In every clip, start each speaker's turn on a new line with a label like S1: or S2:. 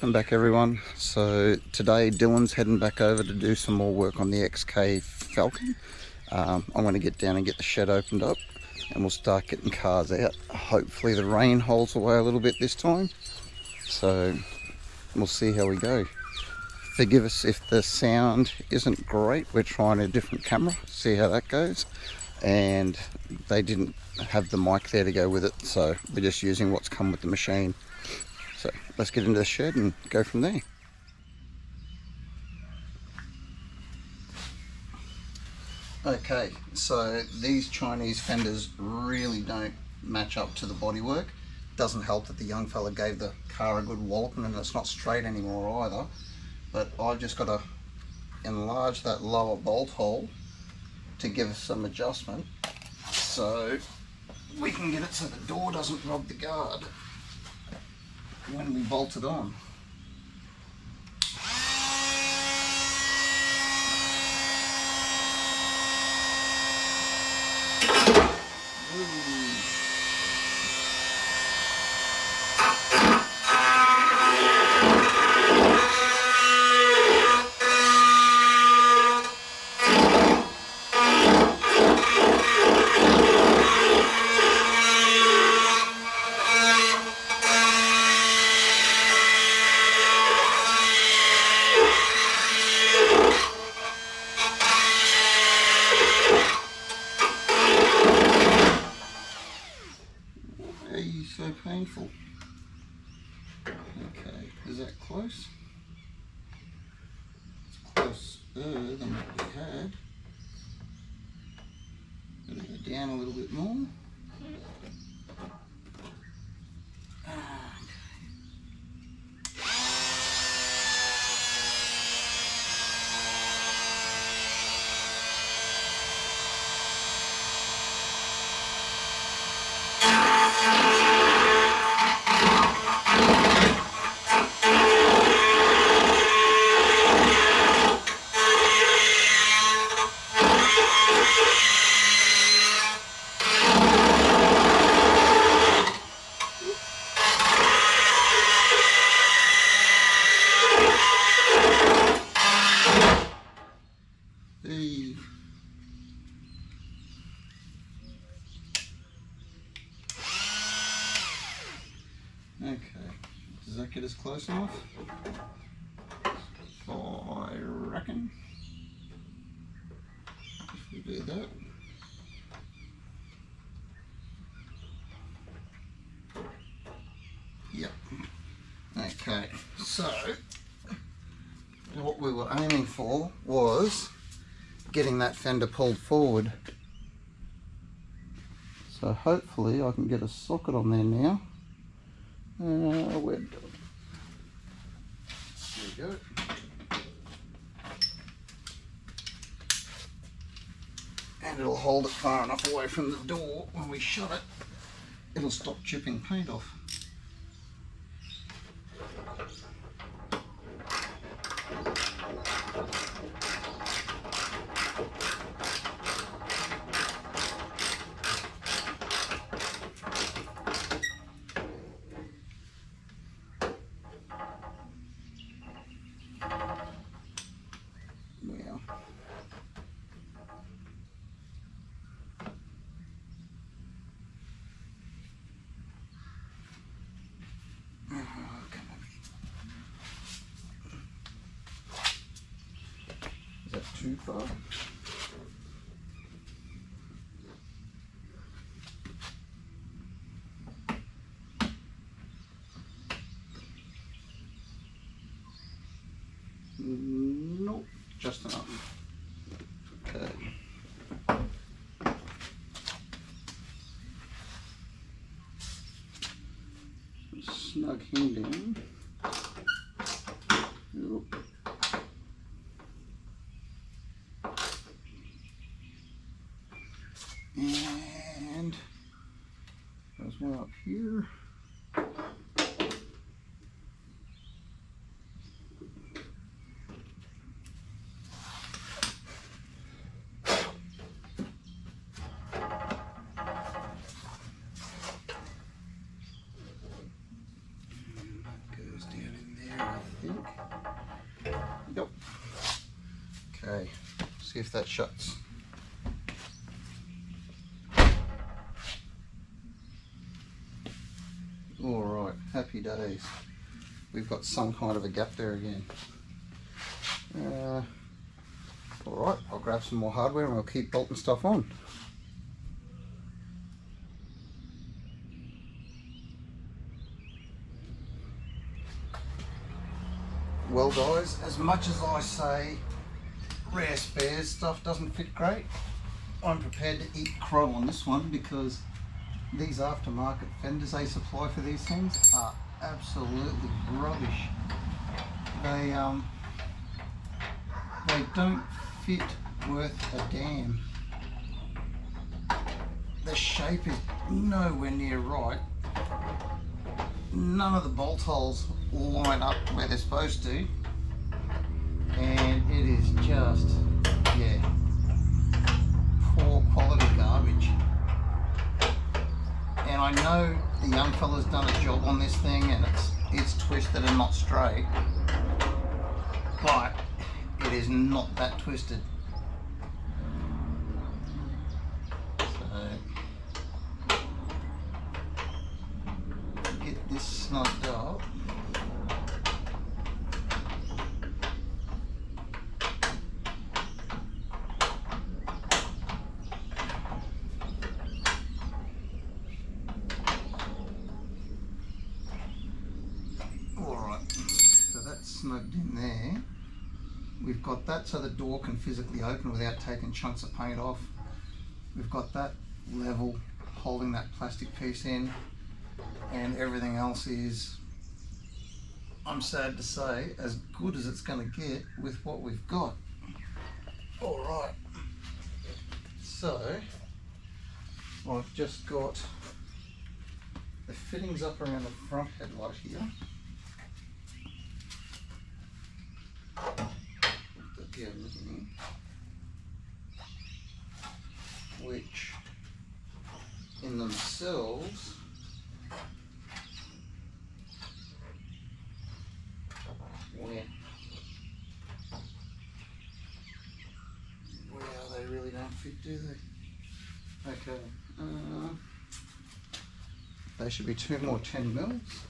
S1: Welcome back everyone. So today Dylan's heading back over to do some more work on the XK Falcon. I'm going to get down and get the shed opened up and we'll start getting cars out. Hopefully the rain holds away a little bit this time, so we'll see how we go. Forgive us if the sound isn't great, we're trying a different camera, see how that goes, and they didn't have the mic there to go with it, so we're just using what's come with the machine. So let's get into the shed and go from there. Okay, so these Chinese fenders really don't match up to the bodywork. Doesn't help that the young fella gave the car a good walloping and it's not straight anymore either. But I've just got to enlarge that lower bolt hole to give us some adjustment so we can get it so the door doesn't rub the guard when we bolt it on. So painful. Okay, is that close? It's closer than what we had. Gotta go down a little bit more. Okay, does that get us close enough? I reckon. If we do that. Yep. Okay, so what we were aiming for was getting that fender pulled forward. So hopefully I can get a socket on there now. Where do there we go. And it'll hold it far enough away from the door when we shut it, it'll stop chipping paint off. Is that too far? Nope, just enough. Okay. Snug him down. Oop. And there's one up here. see if that shuts. Alright, happy days. We've got some kind of a gap there again. Alright, I'll grab some more hardware and we'll keep bolting stuff on. Well guys, as much as I say rare spares stuff doesn't fit great, I'm prepared to eat crow on this one, because these aftermarket fenders they supply for these things are absolutely rubbish. They don't fit worth a damn. The shape is nowhere near right. None of the bolt holes line up where they're supposed to, and it is just, yeah, poor quality garbage. And I know the young fella's done a job on this thing and it's twisted and not straight, but it is not that twisted. So get this snugged up. Snugged in there. We've got that so the door can physically open without taking chunks of paint off. We've got that level holding that plastic piece in, and everything else is, I'm sad to say, as good as it's going to get with what we've got. Alright, so I've just got the fittings up around the front headlight here. Which in themselves they really don't fit, do they? Okay, they should be 2 more 10 mils.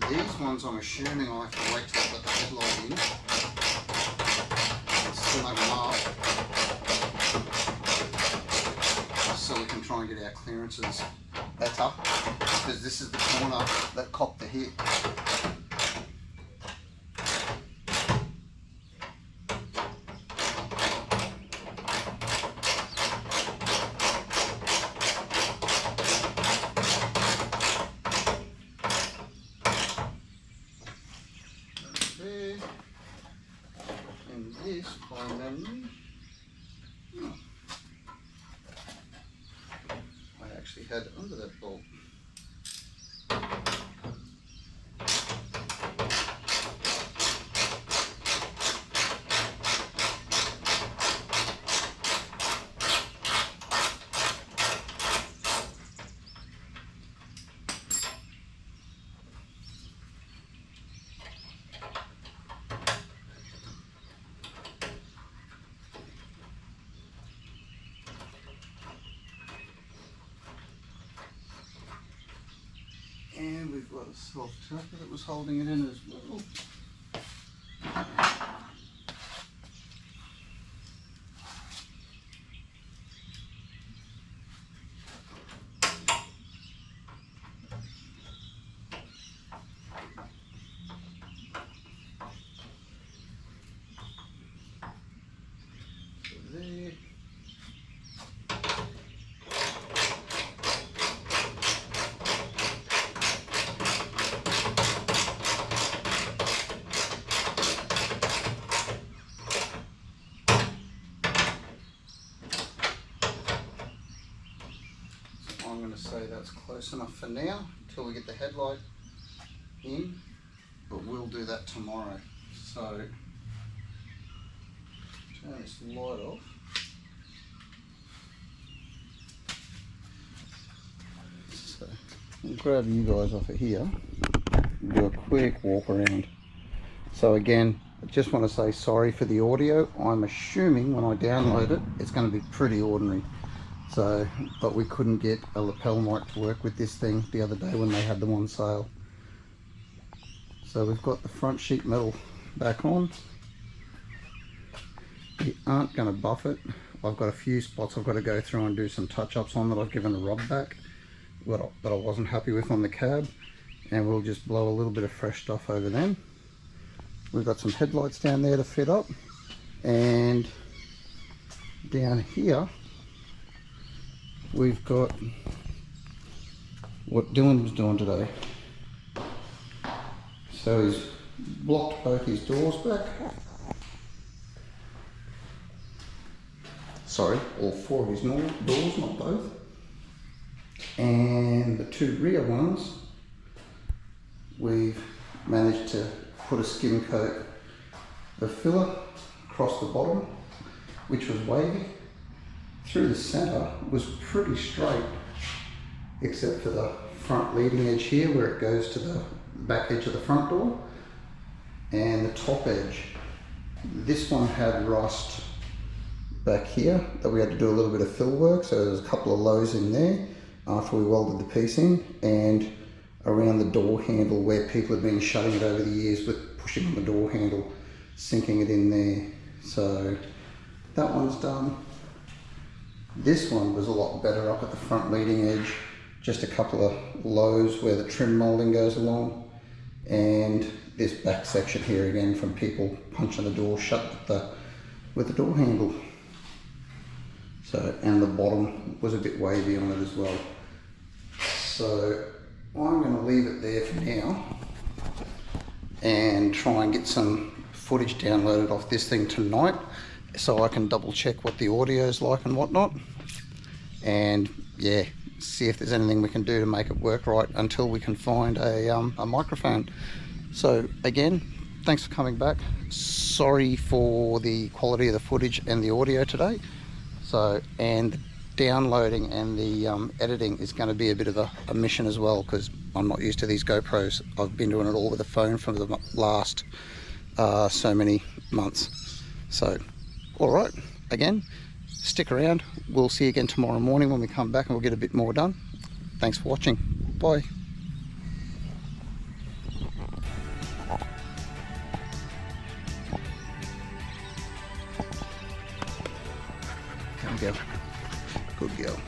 S1: These ones I'm assuming I'll have to wait till I put the headlight in and snug them up so we can try and get our clearances better, because this is the corner that copped the hit. And this by memory, I actually had under that bolt. And we've got a soft tapper that was holding it in as well. close enough for now till we get the headlight in, but we'll do that tomorrow. So turn this light off. So I'll grab you guys off of here, do a quick walk around. So again, I just want to say sorry for the audio. I'm assuming when I download it, it's going to be pretty ordinary. So, but we couldn't get a lapel mic to work with this thing the other day when they had them on sale. So we've got the front sheet metal back on. We aren't going to buff it. I've got a few spots I've got to go through and do some touch-ups on that I've given a rub back that I wasn't happy with on the cab, and we'll just blow a little bit of fresh stuff over them. We've got some headlights down there to fit up, and down here we've got what Dylan was doing today. So he's blocked both his doors back. Sorry, all four of his doors, not both. And the two rear ones, we've managed to put a skim coat of filler across the bottom, which was wavy. Through the centre was pretty straight, except for the front leading edge here where it goes to the back edge of the front door, and the top edge. This one had rust back here that we had to do a little bit of fill work, so there's a couple of lows in there after we welded the piece in, and around the door handle where people have been shutting it over the years with pushing on the door handle, sinking it in there. So that one's done. This one was a lot better up at the front leading edge, just a couple of lows where the trim moulding goes along, and this back section here again from people punching the door shut with the door handle. So, and the bottom was a bit wavy on it as well. So I'm going to leave it there for now and try and get some footage downloaded off this thing tonight so I can double check what the audio is like and whatnot, and yeah, see if there's anything we can do to make it work right until we can find a microphone. So again, thanks for coming back. Sorry for the quality of the footage and the audio today. So, and the downloading and the editing is going to be a bit of a mission as well, because I'm not used to these GoPros. I've been doing it all with a phone for the last so many months. So, all right, again, stick around. We'll see you again tomorrow morning when we come back and we'll get a bit more done. Thanks for watching. Bye. Come go. Good girl.